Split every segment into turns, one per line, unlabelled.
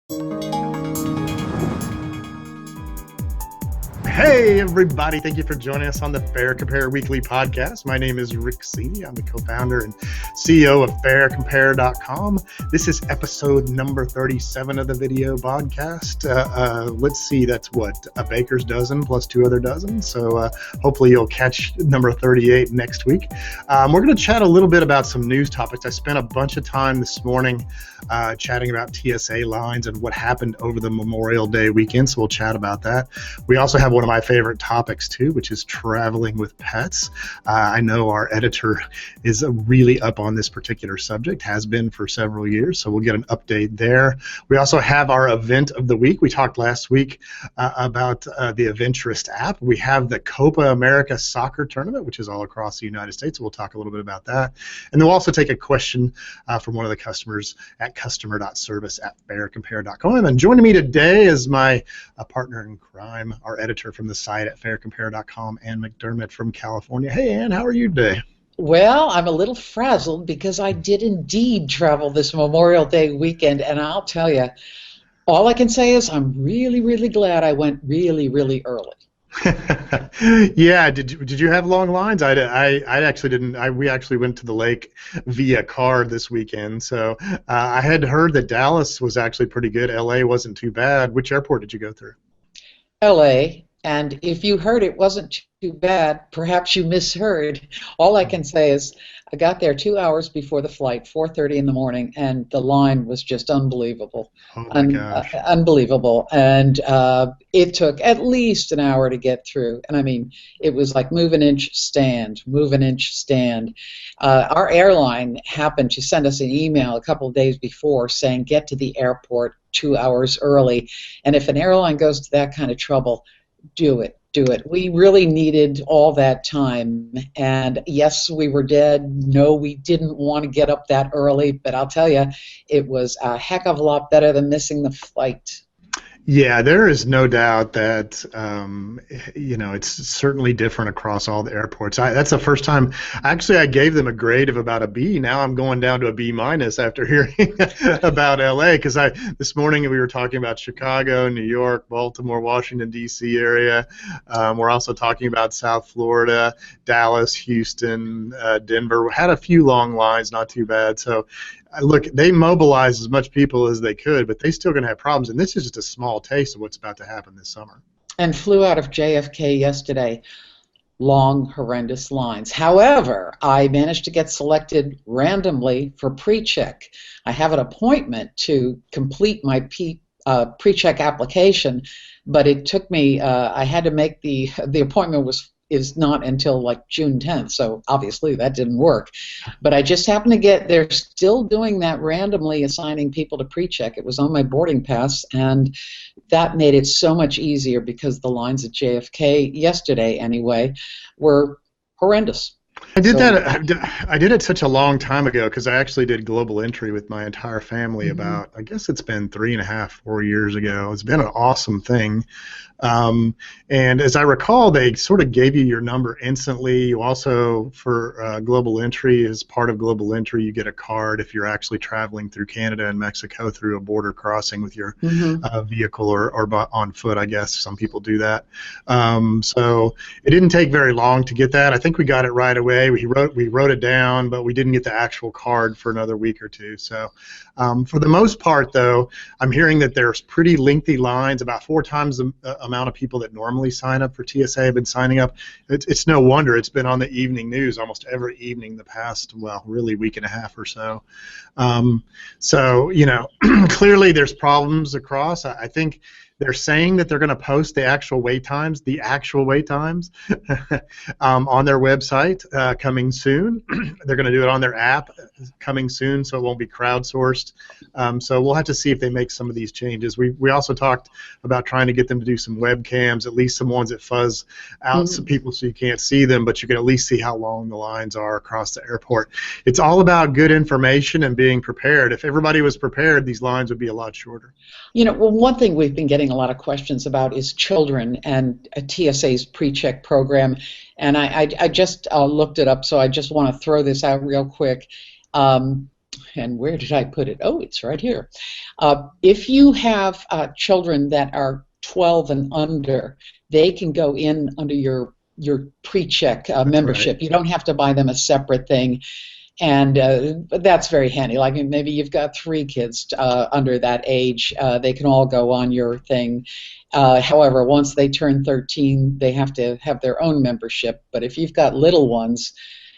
Hey, everybody. Thank you for joining us on the Fair Compare Weekly podcast. My name is Rick Seeley. I'm the co-founder and CEO of FairCompare.com. This is episode number 37 of the video podcast. Let's see, that's what, a baker's dozen plus two other dozen. So hopefully you'll catch number 38 next week. We're going to chat a little bit about some news topics. I spent a bunch of time this morning chatting about TSA lines and what happened over the Memorial Day weekend. So we'll chat about that. We also have one of my favorite topics too, which is traveling with pets. I know our editor is really up on this particular subject, has been for several years, so we'll get an update there. We also have our event of the week. We talked last week about the Aventurist app. We have the Copa America soccer tournament, which is all across the United States. We'll talk a little bit about that. And then we'll also take a question from one of the customers at customer.service@faircompare.com. And joining me today is my partner in crime, our editor from the site at faircompare.com, Ann McDermott from California. Hey, Ann, how are you today?
Well, I'm a little frazzled because I did indeed travel this Memorial Day weekend, and I'll tell you, all I can say is I'm really, really glad I went really, really early.
Yeah, did you have long lines? I actually didn't. We actually went to the lake via car this weekend, so I had heard that Dallas was actually pretty good. LA wasn't too bad. Which airport did you go through?
LA. And if you heard it wasn't too bad, perhaps you misheard. All I can say is I got there 2 hours before the flight, 4:30 in the morning, and the line was just unbelievable.
Oh my gosh.
Unbelievable. And it took at least an hour to get through. And I mean, it was like move an inch, stand, move an inch, stand. Our airline happened to send us an email a couple of days before saying get to the airport 2 hours early. And if an airline goes to that kind of trouble, do it. We really needed all that time, and yes, we were dead. No, we didn't want to get up that early, but I'll tell you, it was a heck of a lot better than missing the flight.
Yeah, there is no doubt that it's certainly different across all the airports. That's the first time. Actually, I gave them a grade of about a B. Now I'm going down to a B- after hearing about LA, because this morning we were talking about Chicago, New York, Baltimore, Washington D.C. area. We're also talking about South Florida, Dallas, Houston, Denver. We had a few long lines, not too bad. So. Look, they mobilized as much people as they could, but they're still going to have problems, and this is just a small taste of what's about to happen this summer.
And flew out of JFK yesterday. Long, horrendous lines. However, I managed to get selected randomly for pre-check. I have an appointment to complete my pre-check application, but it took me, I had to make the appointment is not until like June 10th, so obviously that didn't work. But I just happened to they're still doing that randomly assigning people to pre-check. It was on my boarding pass, and that made it so much easier because the lines at JFK yesterday, anyway, were horrendous.
I did it such a long time ago because I actually did global entry with my entire family about, I guess it's been 3.5, 4 years ago. It's been an awesome thing. And as I recall, they sort of gave you your number instantly. You also, for global entry, as part of global entry, you get a card if you're actually traveling through Canada and Mexico through a border crossing with your vehicle or on foot, I guess. Some people do that. So it didn't take very long to get that. I think we got it right away. We wrote it down, but we didn't get the actual card for another week or two. So for the most part, though, I'm hearing that there's pretty lengthy lines, about 4 times the amount of people that normally sign up for TSA have been signing up. It's no wonder. It's been on the evening news almost every evening the past, well, really week and a half or so. So, clearly there's problems across. I think they're saying that they're going to post the actual wait times on their website coming soon. They're going to do it on their app coming soon, so it won't be crowdsourced. So we'll have to see if they make some of these changes. We also talked about trying to get them to do some webcams, at least some ones that fuzz out some people so you can't see them, but you can at least see how long the lines are across the airport. It's all about good information and being prepared. If everybody was prepared, these lines would be a lot shorter.
Well, one thing we've been getting a lot of questions about is children and TSA's pre-check program, and I just looked it up, so I just want to throw this out real quick. And where did I put it? Oh, it's right here. If you have children that are 12 and under, they can go in under your pre-check
That's right.
membership. You don't have to buy them a separate thing, and that's very handy. Like maybe you've got 3 kids under that age, they can all go on your thing. However, once they turn 13, they have to have their own membership. But if you've got little ones,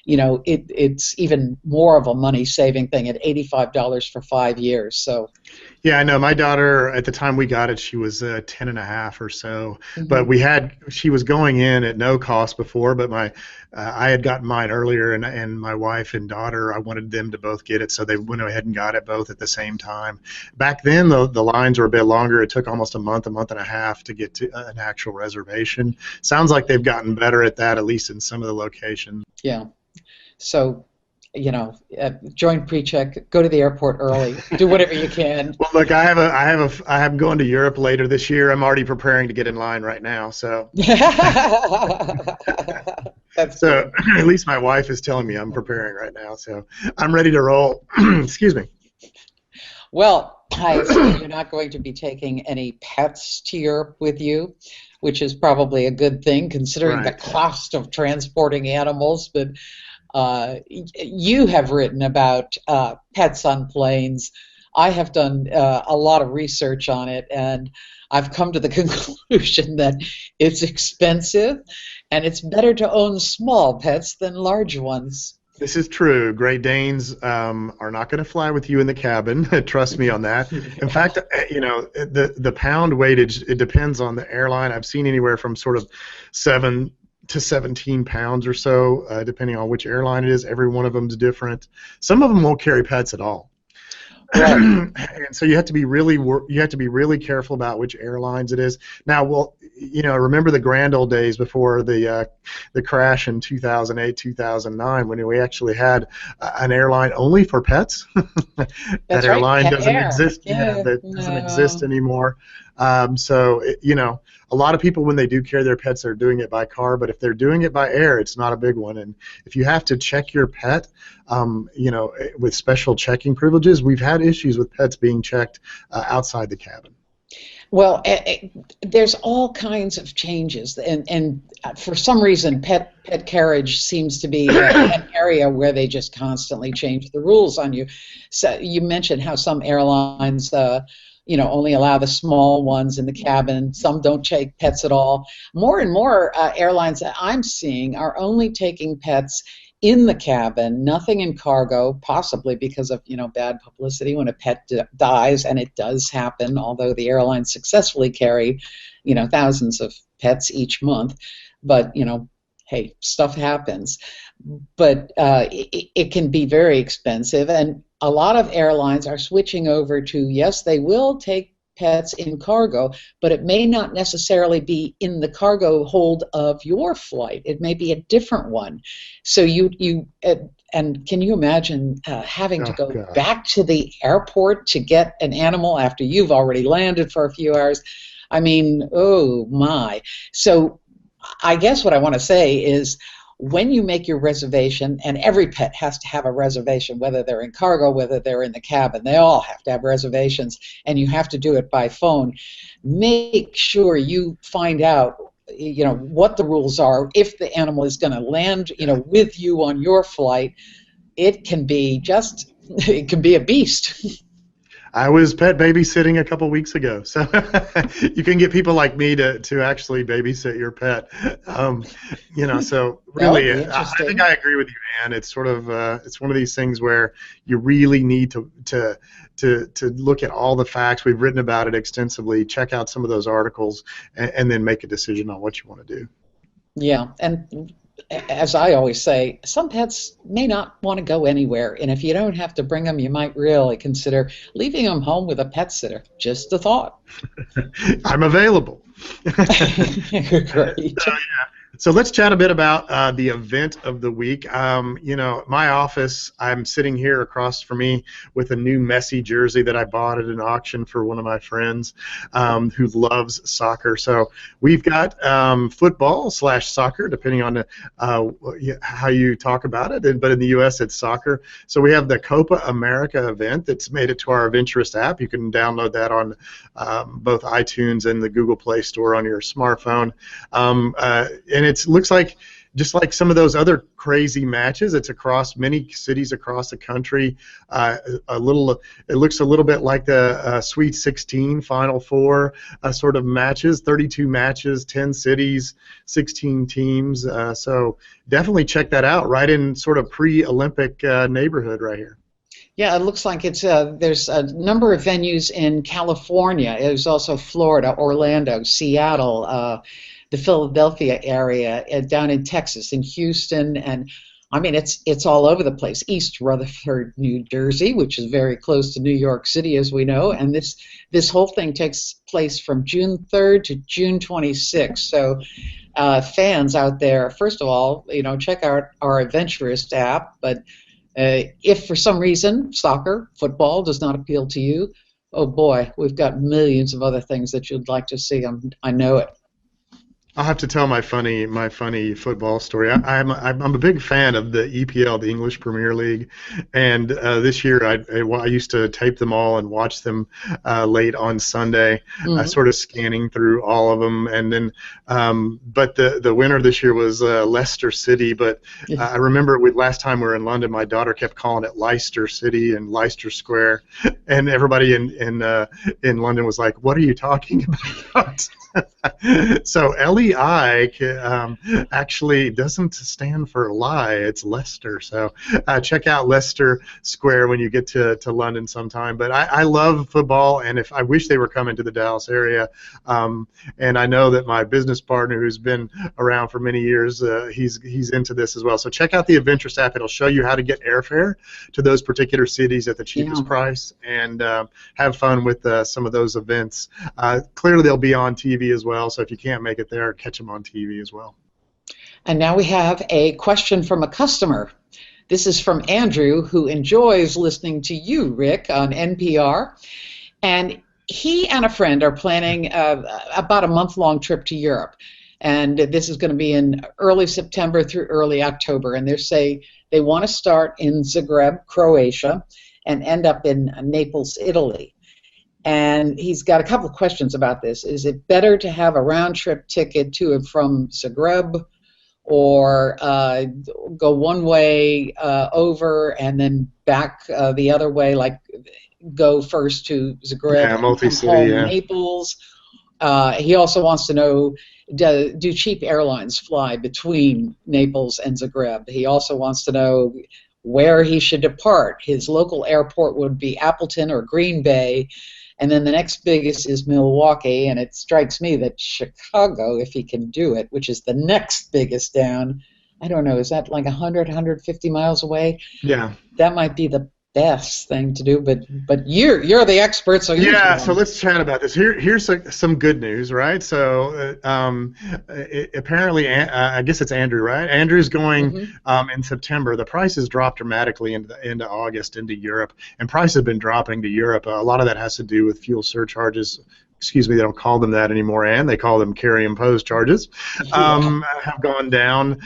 it's even more of a money-saving thing at $85 for 5 years. So,
Yeah, I know. My daughter, at the time we got it, she was 10 and a half or so. But
mhm.
she was going in at no cost before, but I had gotten mine earlier, and my wife and daughter, I wanted them to both get it, so they went ahead and got it both at the same time. Back then, the lines were a bit longer. It took almost a month and a half to get to an actual reservation. Sounds like they've gotten better at that, at least in some of the locations.
Yeah. So, join pre-check, go to the airport early, do whatever you can.
Well, look, I'm going to Europe later this year. I'm already preparing to get in line right now. So,
That's
so
good.
at least my wife is telling me I'm preparing right now. So I'm ready to roll. Excuse me.
Well, I assume you're not going to be taking any pets to Europe with you, which is probably a good thing considering the
Right.
cost of transporting animals. But you have written about pets on planes. I have done a lot of research on it, and I've come to the conclusion that it's expensive, and it's better to own small pets than large ones.
This is true. Great Danes are not going to fly with you in the cabin. Trust me on that. In fact, the pound weightage, it depends on the airline. I've seen anywhere from sort of 7 to 17 pounds or so, depending on which airline it is. Every one of them is different. Some of them won't carry pets at all.
Right.
And so you have to be really careful about which airlines it is. Now, well, remember the grand old days before the crash in 2008, 2009, when we actually had an airline only for pets. That
That's right,
airline
Pet
doesn't
Air.
exist. Yeah,
Yeah,
that doesn't exist
no.
anymore. A lot of people, when they do carry their pets, they're doing it by car. But if they're doing it by air, it's not a big one. And if you have to check your pet, with special checking privileges, we've had issues with pets being checked outside the cabin.
Well, there's all kinds of changes, and for some reason, pet carriage seems to be an area where they just constantly change the rules on you. So you mentioned how some airlines, only allow the small ones in the cabin. Some don't take pets at all. More and more airlines that I'm seeing are only taking pets in the cabin, nothing in cargo, possibly because of bad publicity when a pet dies, and it does happen. Although the airlines successfully carry, thousands of pets each month, but hey, stuff happens. But it can be very expensive, and a lot of airlines are switching over to, yes, they will take pets in cargo, but it may not necessarily be in the cargo hold of your flight. It may be a different one. So and can you imagine having to
Oh
go
gosh.
back to the airport to get an animal after you've already landed for a few hours? I mean, oh my. So I guess what I want to say is, when you make your reservation, and every pet has to have a reservation, whether they're in cargo, whether they're in the cabin, they all have to have reservations, and you have to do it by phone. Make sure you find out, what the rules are. If the animal is going to land, with you on your flight, it can be a beast.
I was pet babysitting a couple weeks ago, so you can get people like me to actually babysit your pet. So
That would
really,
be
I think
interesting.
I agree with you, Ann. It's sort of it's one of these things where you really need to look at all the facts. We've written about it extensively. Check out some of those articles, and then make a decision on what you want to do.
Yeah, and as I always say, some pets may not want to go anywhere, and if you don't have to bring them, you might really consider leaving them home with a pet sitter. Just a thought.
I'm available.
Great.
So let's chat a bit about the event of the week. My office, I'm sitting here across from me with a new Messi jersey that I bought at an auction for one of my friends who loves soccer. So we've got football/soccer, depending on how you talk about it. But in the U.S., it's soccer. So we have the Copa America event that's made it to our Adventurist app. You can download that on both iTunes and the Google Play Store on your smartphone. And it looks like, just like some of those other crazy matches, it's across many cities across the country. It looks a little bit like the Sweet 16, Final Four sort of matches. 32 matches, 10 cities, 16 teams. So definitely check that out. Right in sort of pre-Olympic neighborhood right here.
Yeah, it looks like it's there's a number of venues in California. There's also Florida, Orlando, Seattle, the Philadelphia area, down in Texas, in Houston, and I mean it's all over the place. East Rutherford, New Jersey, which is very close to New York City, as we know, and this whole thing takes place from June 3rd to June 26th. So fans out there, first of all, check out our Adventurist app, but if for some reason soccer, football does not appeal to you, oh boy, we've got millions of other things that you'd like to see. I know it.
I'll have to tell my funny football story. I'm a big fan of the EPL, the English Premier League, and this year I used to tape them all and watch them late on Sunday, sort of scanning through all of them. And then, but the winner this year was Leicester City. But I remember last time we were in London, my daughter kept calling it Leicester City and Leicester Square, and everybody in London was like, "What are you talking about?" So LEI actually doesn't stand for lie. It's Leicester. So check out Leicester Square when you get to London sometime. But I love football, and I wish they were coming to the Dallas area. And I know that my business partner, who's been around for many years, he's into this as well. So check out the Adventurist app. It'll show you how to get airfare to those particular cities at the cheapest price, and have fun with some of those events. Clearly, they'll be on TV as well, so if you can't make it there, catch them on TV as well.
And now we have a question from a customer. This is from Andrew, who enjoys listening to you, Rick, on NPR. And he and a friend are planning about a month-long trip to Europe. And this is going to be in early September through early October. And they want to start in Zagreb, Croatia, and end up in Naples, Italy. And he's got a couple of questions about this. Is it better to have a round-trip ticket to and from Zagreb, or go one way over and then back the other way, like go first to Zagreb and come home to Naples? He also wants to know, do cheap airlines fly between Naples and Zagreb? He also wants to know where he should depart. His local airport would be Appleton or Green Bay, and then the next biggest is Milwaukee, and it strikes me that Chicago, if he can do it, which is the next biggest down, I don't know, is that like 100, 150 miles away?
Yeah.
That might be the best thing to do, but you're the expert, so
so let's chat about this. Here's some good news, right? So apparently, I guess it's Andrew, right? Andrew's going in September. The prices dropped dramatically into August into Europe, and prices have been dropping to Europe. A lot of that has to do with fuel surcharges. Excuse me, they don't call them that anymore, and they call them carry-imposed charges, have gone down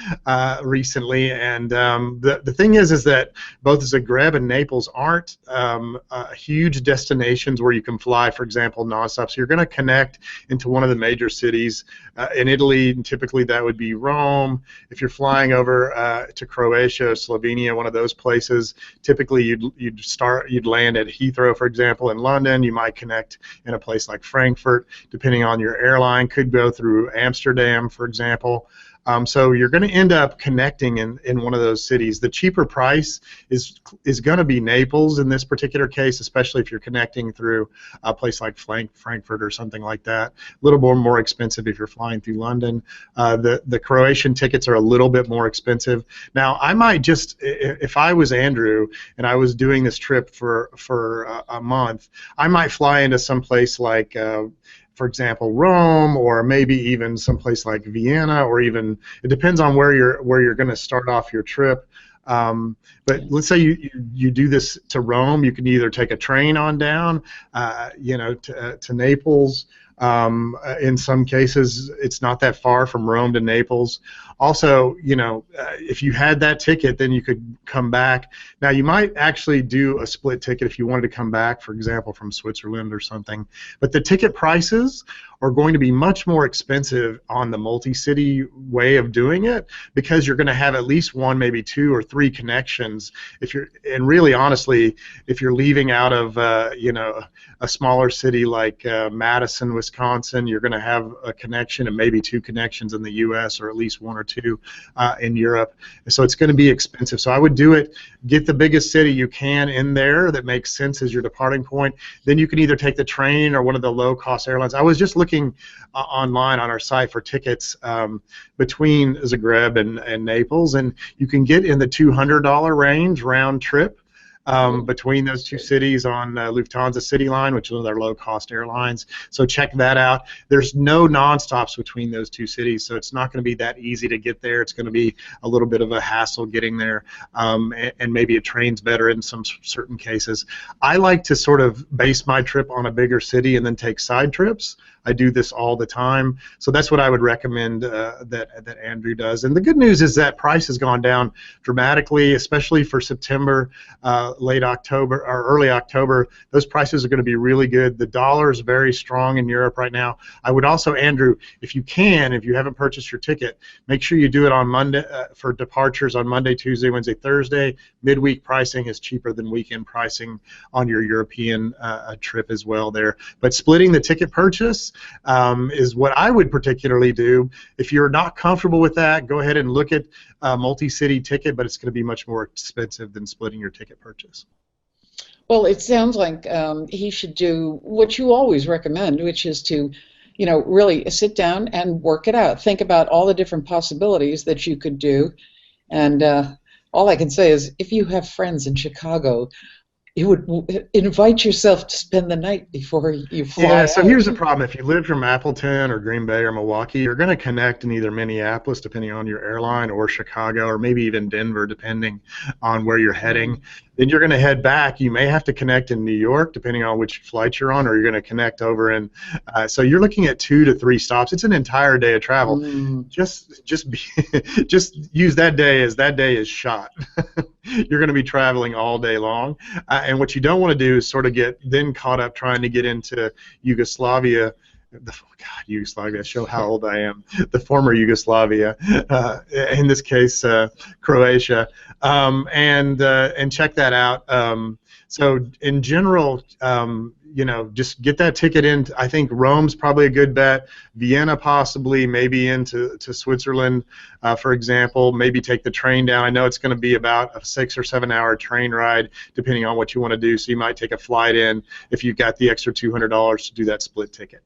recently. And the thing is that both Zagreb and Naples aren't huge destinations where you can fly, for example, nonstop. So you're going to connect into one of the major cities. In Italy, typically that would be Rome. If you're flying over to Croatia, Slovenia, one of those places, typically you'd land at Heathrow, for example, in London. You might connect in a place like Frankfurt, depending on your airline, could go through Amsterdam, for example. So you're going to end up connecting in one of those cities. The cheaper price is going to be Naples in this particular case, especially if you're connecting through a place like Frankfurt or something like that. A little more expensive if you're flying through London. The Croatian tickets are a little bit more expensive. Now, I might just, if I was Andrew and I was doing this trip for a month, I might fly into some place like for example, Rome, or maybe even someplace like Vienna, or even it depends on where you're going to start off your trip. But let's say you do this to Rome, you can either take a train on down, to Naples. In some cases, it's not that far from Rome to Naples. Also, if you had that ticket, then you could come back. Now, you might actually do a split ticket if you wanted to come back, for example, from Switzerland or something. But the ticket prices are going to be much more expensive on the multi-city way of doing it, because you're going to have at least one, maybe two or three connections. And really, honestly, if you're leaving out of a smaller city like Madison, Wisconsin, you're going to have a connection and maybe two connections in the U.S., or at least one or two in Europe. So it's going to be expensive. So I would do it. Get the biggest city you can in there that makes sense as your departing point. Then you can either take the train or one of the low-cost airlines. I was just looking online on our site for tickets between Zagreb and Naples, and you can get in the $200 range round trip between those two cities on Lufthansa CityLine, which is their low-cost airlines. So check that out. There's no non-stops between those two cities, so it's not going to be that easy to get there. It's going to be a little bit of a hassle getting there, and maybe a train's better in some certain cases. I like to sort of base my trip on a bigger city and then take side trips. I do this all the time, so that's what I would recommend that Andrew does. And the good news is that price has gone down dramatically, especially for September, late October or early October. Those prices are going to be really good. The dollar is very strong in Europe right now. I would also, Andrew, if you haven't purchased your ticket, make sure you do it on Monday for departures on Monday, Tuesday, Wednesday, Thursday. Midweek pricing is cheaper than weekend pricing on your European trip as well there. But splitting the ticket purchase is what I would particularly do. If you're not comfortable with that, go ahead and look at a multi-city ticket, but it's going to be much more expensive than splitting your ticket purchase.
Well, it sounds like he should do what you always recommend, which is to, really sit down and work it out. Think about all the different possibilities that you could do. And all I can say is, if you have friends in Chicago, you would invite yourself to spend the night before you fly
Yeah, so
out.
here's the problem. If you live from Appleton or Green Bay or Milwaukee, you're going to connect in either Minneapolis, depending on your airline, or Chicago, or maybe even Denver, depending on where you're heading. Then you're going to head back. You may have to connect in New York, depending on which flight you're on, or you're going to connect over in. So you're looking at 2 to 3 stops. It's an entire day of travel. Just use that day as that day is shot. You're going to be traveling all day long, and what you don't want to do is sort of get then caught up trying to get into Yugoslavia. Yugoslavia, show how old I am. The former Yugoslavia, in this case, Croatia, and check that out. So in general, just get that ticket in. I think Rome's probably a good bet. Vienna possibly, maybe into Switzerland, for example. Maybe take the train down. I know it's going to be about a 6 or 7 hour train ride, depending on what you want to do. So you might take a flight in if you've got the extra $200 to do that split ticket.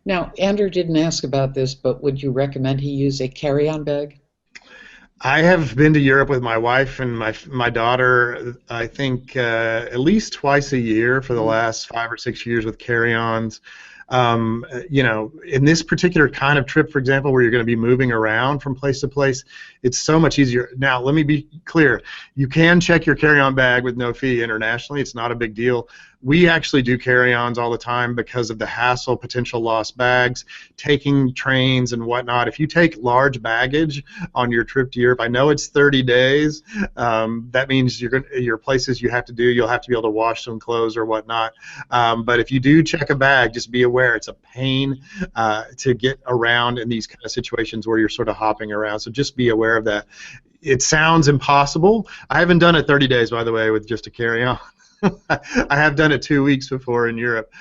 Now, Andrew didn't ask about this, but would you recommend he use a carry-on bag?
I have been to Europe with my wife and my daughter, I think at least twice a year for the last 5 or 6 years with carry-ons. In this particular kind of trip, for example, where you're going to be moving around from place to place, it's so much easier. Now, let me be clear. You can check your carry-on bag with no fee internationally. It's not a big deal. We actually do carry-ons all the time because of the hassle, potential lost bags, taking trains and whatnot. If you take large baggage on your trip to Europe, I know it's 30 days. That means your places you'll have to be able to wash some clothes or whatnot. But if you do check a bag, just be aware it's a pain to get around in these kind of situations where you're sort of hopping around. So just be aware of that. It sounds impossible. I haven't done it 30 days, by the way, with just a carry-on. I have done it 2 weeks before in Europe,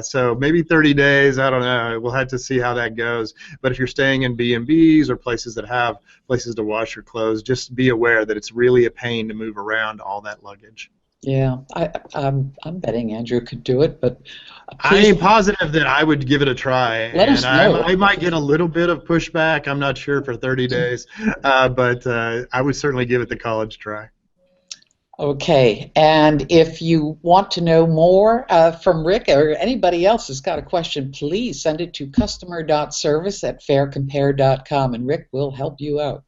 so maybe 30 days. I don't know. We'll have to see how that goes. But if you're staying in B&Bs or places that have places to wash your clothes, just be aware that it's really a pain to move around all that luggage.
Yeah, I'm betting Andrew could do it, but
I am positive that I would give it a try.
Let us know.
I might get a little bit of pushback. I'm not sure for 30 days, but I would certainly give it the college try.
Okay, and if you want to know more from Rick or anybody else who's got a question, please send it to customer.service@faircompare.com, and Rick will help you out.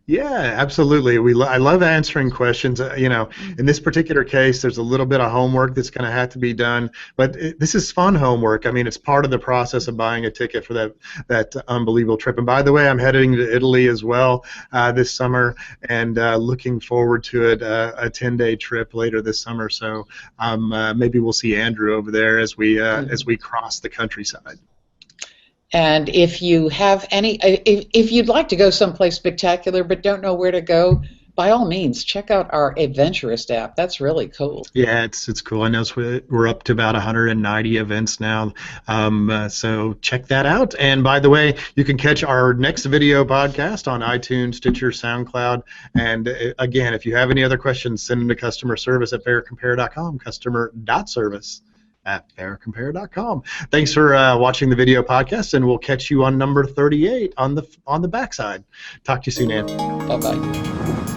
Yeah, absolutely. I love answering questions. In this particular case, there's a little bit of homework that's going to have to be done, but this is fun homework. I mean, it's part of the process of buying a ticket for that unbelievable trip. And by the way, I'm heading to Italy as well this summer, and looking forward to it. A 10-day trip later this summer. So maybe we'll see Andrew over there as we cross the countryside.
And if you have if you'd like to go someplace spectacular but don't know where to go, by all means, check out our Adventurist app. That's really cool.
Yeah, it's cool. I know we're up to about 190 events now, so check that out. And by the way, you can catch our next video podcast on iTunes, Stitcher, SoundCloud. And again, if you have any other questions, send them to customerservice@faircompare.com, customer.service@faircompare.com. Thanks for watching the video podcast, and we'll catch you on number 38 on the backside. Talk to you soon, Ann.
Bye-bye.